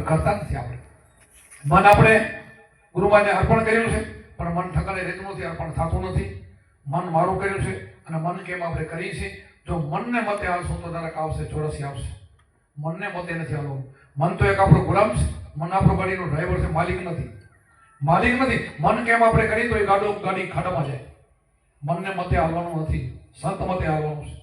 કરતા નથી. આપણે મન આપણે ગુરુમાને અર્પણ કર્યું છે, પણ મન ઠકાણે રહેતું નથી, અર્પણ થતું નથી. મન મારું કર્યું છે અને મન કેમ આપણે કરીએ છીએ. જો મનને મતે હાલશું તો દરેક આવશે, ચોરસી આવશે. મનને મતે નથી હાલવું. મન તો એક આપણો ગુલામ છે. મન આપણો ગાડીનો ડ્રાઈવર છે, માલિક નથી. માલિક નથી. મન કેમ આપણે કરીએ તો એ ગાડી ખાડામાં જાય. મનને મતે હાલવાનું નથી, સંત મતે હાલવાનું છે,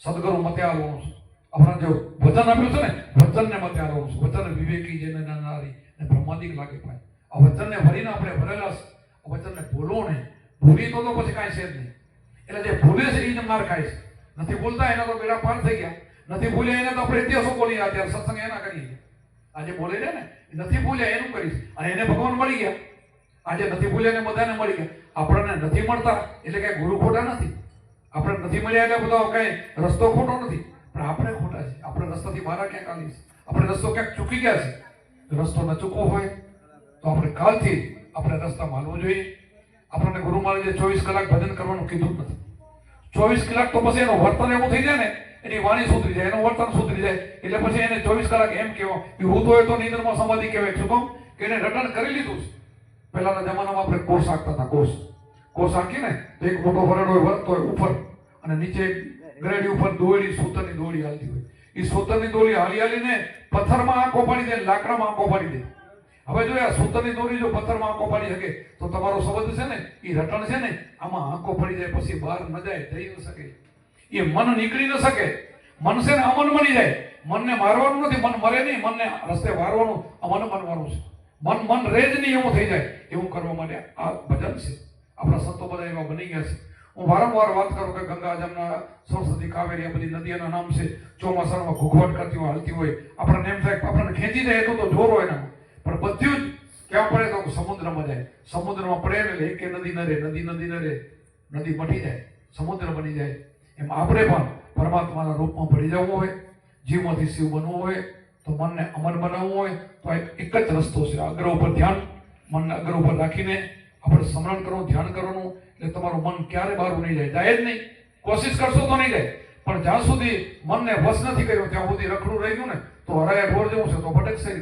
સદગુરુ મતે હાલવાનું છે. આપણે જો વચન આપ્યું છે ને, વચનને મતે હાલવાનું છે. વચન વિવેકી જેને નારી ને બ્રહ્માદિક લાગે ભાઈ. આ વચનને ભરીને આપણે ભરેલા છે. આ વચનને ભૂલો નહીં. ભૂલી તો પછી કાંઈ છે જ નહીં. એટલે જે ભૂલે છે એ જ માર ખાય છે. નથી બોલતા એના તો બેડા પાર થઈ ગયા. નથી બોલ્યા એને તો આપણે ઇતિહાસો બોલી અત્યારે સત્સંગ એના કરીએ. આજે બોલે છે ને નથી બોલ્યા એનું કરીશ, અને એને ભગવાન મળી ગયા. આજે નથી બોલ્યા ને બધાને મળી ગયા. આપણને નથી મળતા એટલે કઈ ગુરુ ખોટા નથી. આપણે નથી મળ્યા એટલે બધો કઈ રસ્તો ખોટો નથી, પણ આપણે ખોટા છે. આપણે રસ્તાથી બહાર ક્યાંક આવી છે. આપણે રસ્તો ક્યાંક ચૂકી ગયા છે. રસ્તો ન ચૂકવો હોય તો આપણે કાલથી આપણે રસ્તામાં હાલવું જોઈએ. આપણને ગુરુ મહારાજે 24 કલાક ભજન કરવાનું કીધું નથી. 24 કલાક તો પછી એનું વર્તન એવું થઈ જાય ને, એની વાણી સુધરી જાય, એનું વર્તન સુધરી જાય, એટલે પછી એને 24 કલાક એમ કહેવાય કે હું તો એ તો નિંદ્રમાં સમાધિ કહેવાય. શું કામ કે એને રટણ કરી લીધું છે. પહેલાના જમાનામાં આપણે કોર્સ આંકતા હતા. કોર્સ આંકીને તો એક મોટો વરડો વધતો હોય ઉપર, અને નીચે ગ્રેડી ઉપર દોરડી, સૂતરની દોરડી હાલતી હોય. એ સૂતરની દોરડી હાલીને પથ્થરમાં આંખો પાડી દે, લાકડામાં આંખો પાડી દે. હવે જો આ સૂતરની દોરી જો પથ્થરમાં આંખો પાડી શકે તો તમારો શબ્દ છે ને એ રટણ છે ને આમાં આંખો પડી જાય, પછી બહાર ન જાય, થઈ ન શકે. એ મન નીકળી ન શકે. મન છે ને અમન બની જાય. મનને મારવાનું નથી, મન મરે નહીં, મનને રસ્તે વારવાનું, અમન બનવાનું છે. મન રે જ નહીં એવું થઈ જાય. એવું કરવા માટે આ ભજન છે. આપણા સંતો બધા એવા બની ગયા છે. હું વારંવાર વાત કરું કે ગંગા, જમના, સરસ્વતી, કાવેરી આ બધી નદીઓના નામ છે. ચોમાસામાં ઘૂઘવટ કરતી હોય, હાલતી હોય, આપણને એમ થાય આપણને ખેંચી જાય એટલું તો જોર હોય એના, પણ બધું જ ક્યાં પડે તો સમુદ્રમાં જાય. સમુદ્રમાં પડે એટલે એક નદી ન રહે, નદી ન રહે, નદી મટી જાય, સમુદ્ર બની જાય. એમ આપણે પણ પરમાત્માના રૂપમાં ભળી જવું હોય, જીવમાંથી શિવ બનવું હોય, તો મનને અમર બનાવવું હોય તો એક જ રસ્તો છે. અગ્ર ઉપર ધ્યાન, મનને અગ્ર ઉપર રાખીને આપણે સ્મરણ કરવું, ધ્યાન કરવાનું. એટલે તમારું મન ક્યારે બહાર નહીં જાય, જાય જ નહીં. કોશિશ કરશો તો નહીં જાય, પણ જ્યાં સુધી મનને વશ નથી કર્યો ત્યાં સુધી રખડું રહી ગયું ને તો હરાયા ઢોર જેવું છે, તો ભટકશે.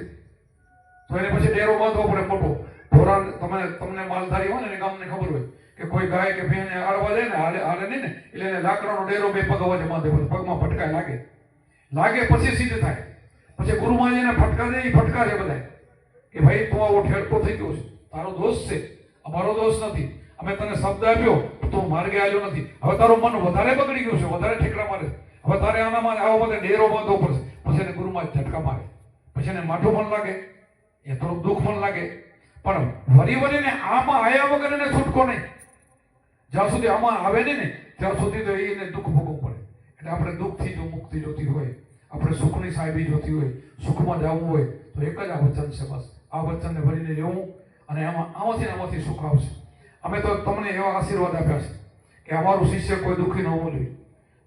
તો એને પછી ડેરો બાંધવો પડે મોટો. ઢોરા તમને માલધારી હોય ને ગામને ખબર હોય કે કોઈ ગાય કે ભેંને આડવા જાય ને હાલે નહીં ને, એટલે એને લાકડાનો ડેરો બે પગ અવાજે બાંધે, પગમાં ફટકાય લાગે પછી સિદ્ધ થાય. પછી ગુરુમાં એને ફટકારે, એ ફટકારે બધા કે ભાઈ તું આવો ઠેરતો થઈ ગયો છે, તારો દોષ છે, અમારો દોષ નથી. અમે તને શબ્દ આપ્યો તો માર્ગે આવ્યો નથી. હવે તારું મન વધારે બગડી ગયું છે, વધારે ઠેકડા મારે. હવે તારે આનામાં આવો બધે ડેરો બાંધવો પડશે. પછી એને ગુરુમાં ઝટકા મારે, પછી એને માઠું પણ લાગે, એ થોડુંક દુઃખ પણ લાગે. પણ વરીને આમાં આવ્યા વગર એને છૂટકો નહીં. જ્યાં સુધી આમાં આવે નહીં ને ત્યાં સુધી તો એને દુઃખ ભોગવવું પડે. એટલે આપણે દુઃખથી જો મુક્તિ જોતી હોય, આપણે સુખની સાહેબી જોતી હોય, સુખમાં જવું હોય તો એક જ આ વચન છે. બસ આ વચનને ભરીને લેવું, અને આમાંથી સુખ આવશે. અમે તો તમને એવા આશીર્વાદ આપ્યા છે કે અમારું શિષ્ય કોઈ દુઃખી ન હોવું જોઈએ.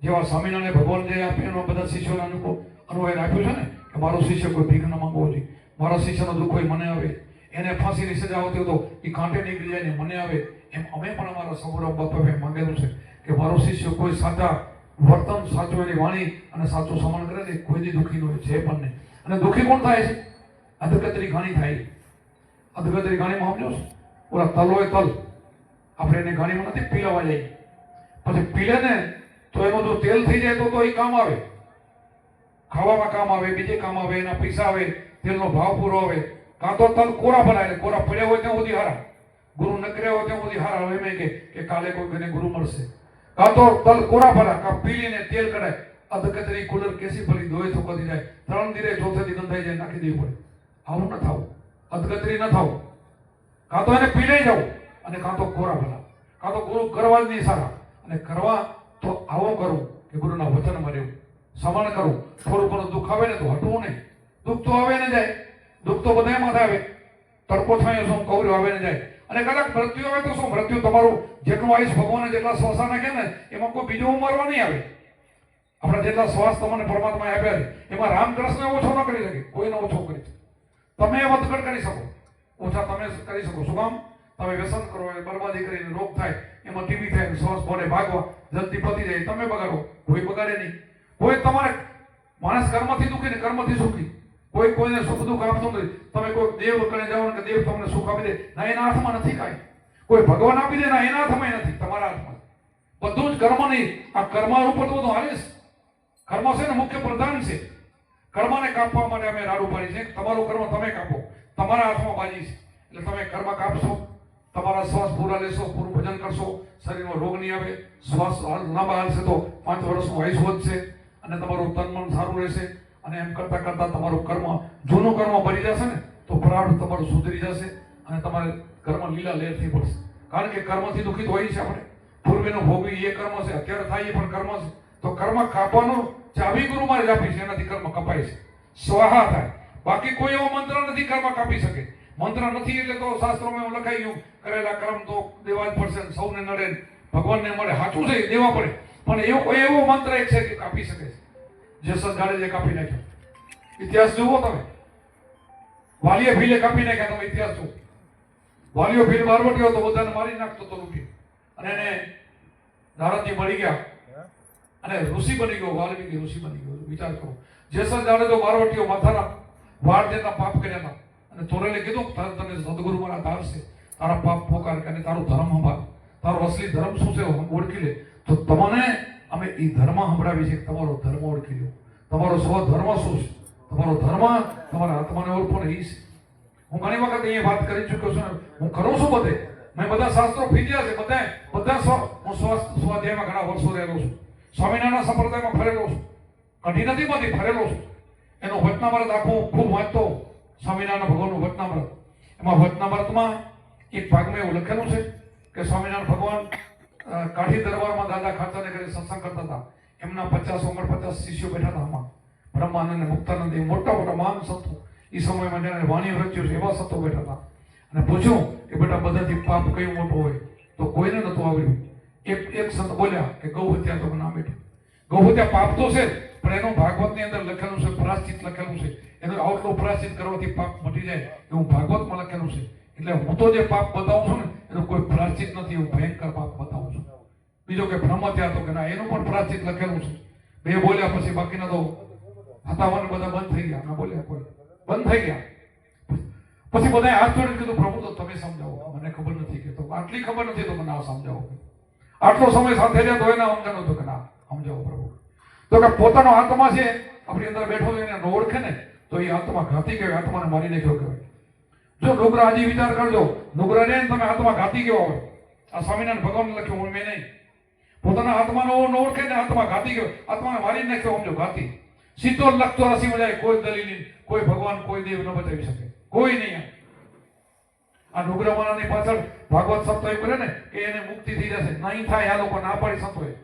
જેવા સ્વામિનારાયણ ભગવાન જે આપે એનો બધા શિષ્યોને અનુભવ આપ્યું છે ને કે મારો શિષ્ય કોઈ ભીખ ન માંગવો જોઈએ. મારા શિષ્યનો દુઃખ હોય મને આવે, એને ફાંસીની સજા હોતી તો એ કાંઠે નીકળી જાય ને મને આવે. એમ અમે પણ અમારા સૌરભ બાપાએ માંગેલું છે કે મારો શિષ્ય કોઈ સાચા વર્તન, સાચું એની વાણી અને સાચું સમરણ કરે ને કોઈ દી દુઃખી ન હોય છે પણ નહીં. અને દુઃખી કોણ થાય છે? અધગતરી ઘાણી થાય. અધગતરી ઘાણીમાં સમજો છો, ઓલા તલ હોય તલ, આપણે એને ઘાણીમાં નથી પીલાવા જાય, પછી પીલે ને તો એનું જો તેલ થઈ જાય તો એ કામ આવે, ખાવામાં કામ આવે, બીજે કામ આવે, એના પૈસા આવે, તેલનો ભાવ પૂરો આવે. કાં તો તલ કોરા બનાવે, કોરા પડ્યા હોય ત્યાં સુધી હારા, ગુરુ ન કર્યા હોય ત્યાં સુધી હારા. હવે એમ કે કાલે કોઈ ગુરુ મળશે. કાં તો તલ કોરા ભરા, કાં પીલીને તેલ કઢાય. અધકતરી કુલર કેસી ભરી દોય તો કદી જાય, 3 દીરે ચોથે દી ગંધાઈ જાય, નાખી દેવું પડે. આવું ન થાવું, અધકતરી ન થાવું. કાં તો એને પીલાઈ જવું, અને કાં તો કોરા ભરા. કાં તો ગુરુ કરવા જ નહીં સારા, અને કરવા તો આવો કરવું કે ગુરુના વચનમાં રહેવું, સમાન કરવું. થોડું ઘણું દુઃખ આવે ને તો હટવું નહીં. દુઃખ તો આવે ને જાય, દુઃખ તો બધામાં આવે. તડકો થાય શું કવર્યો આવે ને જાય. અને કદાચ મૃત્યુ આવે તો શું, મૃત્યુ તમારું જેટલું આયુષ ભગવાને જેટલા શ્વાસ નાખે ને એમાં કોઈ બીજું ઉમારવા નહીં આવે. આપણા જેટલા શ્વાસ તમને પરમાત્મા આપ્યા છે એમાં રામકૃષ્ણ ઓછો ન કરી શકે, કોઈને ઓછો કરી શકે. તમે વધઘટ કરી શકો, ઓછા તમે કરી શકો. શું કામ? તમે વ્યસન કરો, બરબાદી કરીને રોગ થાય, એમાં ટીબી થાય, શ્વાસ ભરે ભાગવા જલ્દી પતી જાય, તમે બગાડો, કોઈ બગાડે નહીં. કોઈ તમારે માણસ કર્મથી દુઃખી ને કર્મથી સુખી. કોઈ કોઈને સુખ દુઃખ આપતું નથી. તમે કોઈ દેવ કને જાઓ કે દેવ તમને સુખ આપી દે, ના એના હાથમાં નથી કાંઈ. કોઈ ભગવાન આપી દે, ના એના હાથમાં નથી, તમારા હાથમાં. બધું જ કર્મની આ કર્મ ઉપર તો બધું હાલે છે. કર્મ છે ને મુખ્ય પ્રધાન છે. કર્મને કાપવા માટે અમે રાડું પાડી છે. તમારું કર્મ તમે કાપો, તમારા હાથમાં બાજી છે. એટલે તમે કર્મ કાપશો, તમારા શ્વાસ પૂરા લેશો, પૂરું ભજન કરશો, શરીરમાં રોગ નહીં આવે, શ્વાસ લાંબા હાલશે તો 5 વર્ષનું આયુષ વધશે અને તમારું તન મન સારું રહેશે. અને એમ કરતા કરતા તમારું કર્મ, જૂનું કર્મ ભરી જશે ને તો પ્રાણ તમારું સુધરી જશે અને તમારે કર્મ લીલા લહેર થઈ પડશે. કારણ કે કર્મથી દુઃખિત હોય છે આપણે. પૂર્વેનું ભોગવી એ કર્મ છે, અત્યારે થાય એ પણ કર્મ છે. તો કર્મ કાપવાનું ચાવી ગુરુમાં જ આપી છે, એનાથી કર્મ કપાય છે, સ્વાહા થાય. બાકી કોઈ એવો મંત્ર નથી કર્મ કાપી શકે. મંત્ર નથી એટલે તો શાસ્ત્રોમાં એવું લખાઈ ગયું, કરેલા કર્મ તો દેવા જ પડશે, સૌને નડે, ભગવાનને મળે. સાચું છે, દેવા પડે. પણ એવો મંત્ર એક છે કે કાપી શકે છે. જેસલ જાડેજે કાપી નાખ્યો. ઇતિહાસ જુઓ તમે. વાલીએ ભીલે કાપી નાખ્યા. તમે ઇતિહાસ જુઓ. વાલીઓ ભીલ બારવટીઓ તો બધાને મારી નાખતો તો રૂપિયો. અને એને નારદજી મળી ગયા અને ઋષિ બની ગયો. વાલ્મીકી ઋષિ બની ગયો. વિચાર કરો. જેસલ જાડેજો બારવટીઓ માથાના વાળ દેતા પાપ કર્યા હતા અને તોરેલે કીધું તને સદગુરુ મારા ધારશે, તારા પાપ પોકાર અને તારો ધર્મ સંભાળ, તારો અસલી ધર્મ શું છે ઓળખી લે. તો તમને અમે એ ધર્મ સંભળાવી છે. તમારો ધર્મ ઓળખી લો. તમારો સ્વધર્મ શું છે? તમારો ધર્મ તમારા આત્માને ઓળખો ને એ છે. હું ઘણી વખત અહીંયા વાત કરી ચૂક્યો છું. હું કરું છું બધે. મેં બધા શાસ્ત્રો ભીજ્યા છે. બધા હું સ્વાધ્યાયમાં ઘણા વર્ષો રહેલો છું. સ્વામિનારાયણ સંપ્રદાયમાં ફરેલો છું. કઢી નથી બધી ફરેલો છું. એનો વચનામૃત આખું ખૂબ વાંચતો. સ્વામિનારાયણ ભગવાનનું વચનામૃત. એમાં વચનામૃતમાં એક ભાગમાં એવું લખેલું છે કે સ્વામિનારાયણ ભગવાન કાઠી દરબારમાં દાદા ખાચરને ઘરે સત્સંગ કરતા હતા. એમના 50 શિષ્યો બેઠા હતા. આમાં બ્રહ્માનંદ અને મુક્તાનંદ, એ મોટા મોટા મહાન સંતો, એ સમયમાં જેને વાણી રચ્યું છે એવા સંતો બેઠા હતા. અને પૂછ્યું કે બેટા બધાથી પાપ કયું મોટું હોય? તો કોઈને નતું આવડ્યું. એક સંત બોલ્યા કે ગૌ હત્યા તો ના બેઠું. ગૌ હત્યા પાપ તો છે, પણ એનું ભાગવતની અંદર લખેલું છે, પ્રાયશ્ચિત લખેલું છે. એનું આઉટલો પ્રાયશ્ચિત કરવાથી પાપ મટી જાય એવું ભાગવતમાં લખેલું છે. એટલે હું તો જે પાપ બતાવું છું ને એનું કોઈ પ્રાયશ્ચિત નથી. એવું ભયંકર પાપ બતાવું છું. બીજો કે બ્રહ્મ ત્યાં તો કે ના, એનું પણ પ્રાયશ્ચિત લખેલું છે. બે બોલ્યા પછી બાકીના તો હતાવાને બધા બંધ થઈ ગયા. ના બોલ્યા કોઈ, બંધ થઈ ગયા. પછી બધાએ હાથ જોડીને કીધું પ્રભુ તો તમે સમજાવો, મને ખબર નથી. કે તો આટલી ખબર નથી તો મને આ સમજાવો. આટલો સમય સાથે રહ્યા તો એના સમજાણું તો કે ના સમજાવો પ્રભુ. તો કે પોતાનો આત્મા છે આપણી અંદર બેઠો એને ન ઓળખે ને તો એ આત્મા ઘાતી કહેવાય, આત્માને મારી નાખ્યો કહેવાય. જો નુગરા હજી વિચાર કરજો, નુગરા ને તમે આત્મા ઘાતી કેવા હોય. આ સ્વામિનારાયણ ભગવાન લખ્યું, હું મેં નહીં. પોતાના આત્માનો ન ઓળખે ને આત્મા ઘાતી કહેવાય. આત્માને મારી નાખ્યો સમજો ઘાતી. 70 લાખ 84 જાય. કોઈ દલીલ, કોઈ ભગવાન, કોઈ દેવ ન બચાવી શકે, કોઈ નહીં. આ નુગરામાની પાછળ ભાગવત સંતો એમ કરે ને કે એને મુક્તિ થઈ જશે. નહીં થાય. આ લોકો ના પાડી સંતોએ.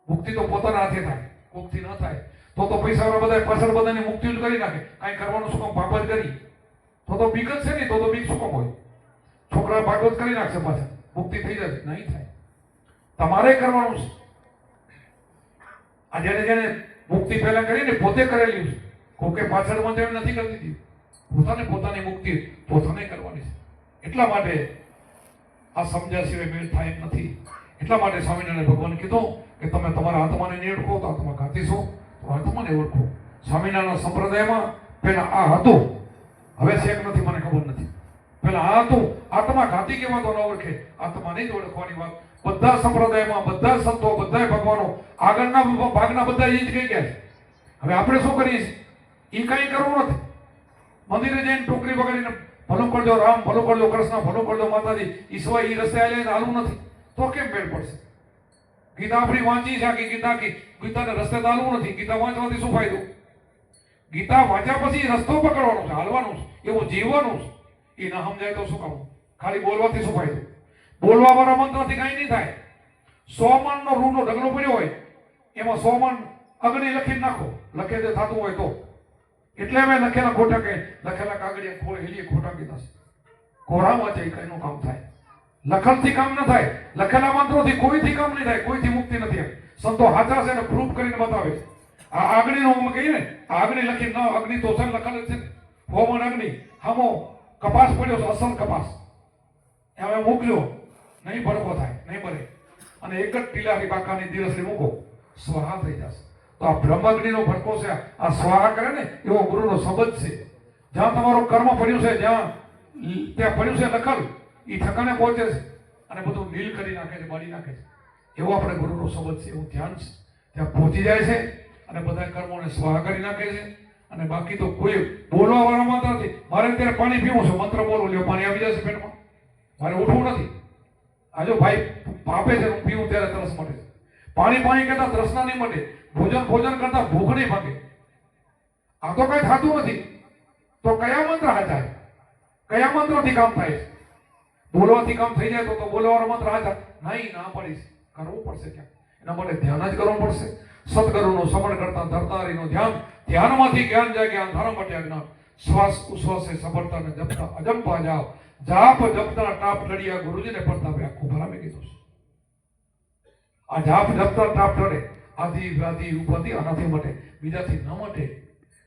મુક્તિ તો પોતાના હાથે થાય, મુક્તિ ન થાય તો પૈસા બધા પાછળ બધાની મુક્તિ જ કરી નાખે. કાંઈ કરવાનું શું કામ? પાપ જ કરી તો બીક જ છે નહીં. તો બીક શું કામ હોય? છોકરા ભાગવત કરી નાખશે પાછળ, મુક્તિ થઈ જશે. નહીં થાય. તમારે કરવાનું છે. આ જેને મુક્તિ પહેલા કરીને પોતે કરેલી છે. કોકે પાછળ મને એમ નથી કરતી હતી. પોતાની મુક્તિ પોતાને કરવાની છે. એટલા માટે આ સમજ્યા સિવાય મેળ થાય એમ નથી. એટલા માટે સ્વામિનારાયણ ભગવાન કીધું કે તમે તમારા આત્માને નહીં ઓળખો તો આત્મા ઘાતી છો, તો આત્માને ઓળખો. સ્વામિનારાયણ સંપ્રદાયમાં પેલા આ હતું, હવે શેક નથી, મને ખબર નથી. પેલા આ હતું. આત્મા ઘાતી કહેવાતો ન ઓળખે, આત્માને જ ઓળખવાની વાત બધા સંપ્રદાયમાં, બધા સંતો, બધા ભગવાનો આગળના ભાગના બધા એ જ કહી ગયા છે. હવે આપણે શું કરીએ છીએ? એ કઈ કરવું નથી. મંદિરે જઈને ટોકરી વગાડીને ભલું કરજો રામ, ભલું કરજો કૃષ્ણ, ભલું કરજો માતાજી, ઈશ્વર એ રસ્તે આવીને હાલવું નથી. તો કેમ મેળ પડશે? ગીતા આપણી વાંચી છે, આખી ગીતાને રસ્તે ચાલવું નથી. ગીતા વાંચવાથી શું ફાયદો? ગીતા વાંચ્યા પછી રસ્તો પકડવાનો છે, હાલવાનું છે, એવું જીવવાનું છે. એ ના સમજાય તો શું કરવું? ખાલી બોલવાથી શું ફાયદો? બોલવા વાળા મંત્રથી કઈ નહીં થાય. 100 મણનો રૂનો ઢગલો પડ્યો હોય એમાં 100 મણ અગ્નિ લખીને નાખો, લખે તે થતું હોય તો. એટલે અમે લખેલા ખોટા કે લખેલા કાગળિયા ખોળે હેલીએ ખોટા કીધા છે. કોરામાં છે કઈનું કામ થાય. લખનથી કામ ન થાય. લખેલા મંત્રોથી કોઈથી કામ નહીં થાય, કોઈથી મુક્તિ નથી. સંતો હાચા છે ને પ્રૂફ કરીને બતાવે છે. આ અગ્નિનો અમે કહીએ ને, આ અગ્નિ લખી ન, અગ્નિ તો છે લખેલ છે. હોમન અગ્નિ, હામો કપાસ પડ્યો છે, અસલ કપાસ, એમાં મૂકજો, નહીં ભડકો થાય, નહીં બને. અને એક જ ટીલારી બાકાની દિવસની મૂકો, સ્વાહા થઈ જશે. તો આ બ્રહ્માગ્નિનો ભડકો છે, આ સ્વાહા કરે ને એવો ગુરુનો શબ્દ છે. જ્યાં તમારું કર્મ પડ્યું છે, ત્યાં પડ્યું છે દખલ, એ ઠકાણે પહોંચે છે અને બધું નીલ કરી નાખે છે, બાળી નાખે છે. એવો આપણે ગુરુનો શબ્દ છે, એવું ધ્યાન છે, ત્યાં પહોંચી જાય છે અને બધા કર્મોને સ્વાહા કરી નાખે છે. અને બાકી તો કોઈ બોલવા વાળા માત્ર નથી. મારે અત્યારે પાણી પીવું છે, મંત્ર બોલું લ્યો, પાણી આવી જશે પેટમાં, મારે ઉઠવું નથી. આ જો ભાઈ પાપે છે, હું પીવું ત્યારે તરસ મટે છે. પાણી કરતા તૃષ્ણા નહીં મટે, ભોજન કરતા ભૂખ નહીં ભાગે. આ તો કઈ થતું નથી. તો કયા મંત્ર હાચા, કયા મંત્રથી કામ થાય છે? બોલવાથી કામ થઈ જાય તો બોલવાનો મંત્ર હાચા નહીં, ના પડીશ, કરવું પડશે. ક્યાં? એના માટે ધ્યાન જ કરવું પડશે. સદગુરુનું સ્મરણ કરતા ધરતારીનું ધ્યાન, ધ્યાનમાંથી જ્ઞાન જાય, જ્ઞાન ધારણ માટે અજ્ઞાન. શ્વાસ ઉશ્વાસે સફળતાને જપતા અજંપા જાવ, જાપ જપતા ટાપ લડિયા ગુરુજીને પ્રતાપે આખું ભરાવી કીધું છે. આ જાપ જપતા ટાપ લડે, આદિ વ્યાધિ ઉપાધિ આનાથી મટે, બીજાથી ન મટે.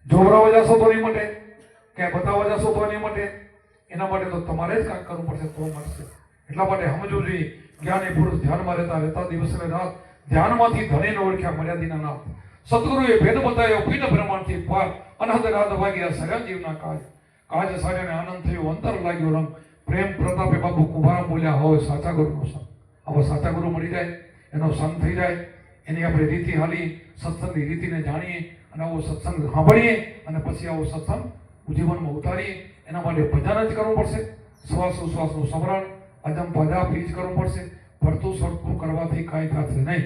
જોવરાવા જશો તો નહીં મટે, ક્યાંય બતાવવા જશો તો નહીં મટે. એના માટે તો તમારે જ કાંઈક કરવું પડશે તો મળશે. એટલા માટે સમજવું જોઈએ, જ્ઞાની પુરુષ ધ્યાનમાં રહેતા દિવસ ને રાત ધ્યાનમાંથી ધણીને ઓળખ્યા મર્યાદિના નાથ. સદગુરુએ ભેદ બતાવ્યો પીન બ્રહ્માંડથી પાર, અનહદ રાત વાગ્યા સર્યા જીવના કાજ. કાજ સાર્યાને આનંદ થયો, અંતર લાગ્યો રંગ. પ્રેમ પ્રતાપે બાપુ કુંભાર બોલ્યા, હવે સાચા ગુરુનો સંગ. હવે સાચા ગુરુ મળી જાય, એનો સંગ થઈ જાય, એની આપણે રીતિ હાલી, સત્સંગની રીતિને જાણીએ અને આવો સત્સંગ સાંભળીએ અને પછી આવો સત્સંગ જીવનમાં ઉતારીએ. એના માટે ભજન જ કરવું પડશે, શ્વાસોશ્વાસનું સ્મરણ, અજંપા જાપ જ કરવું પડશે. ફરતું સરખું કરવાથી કાંઈ થશે નહીં.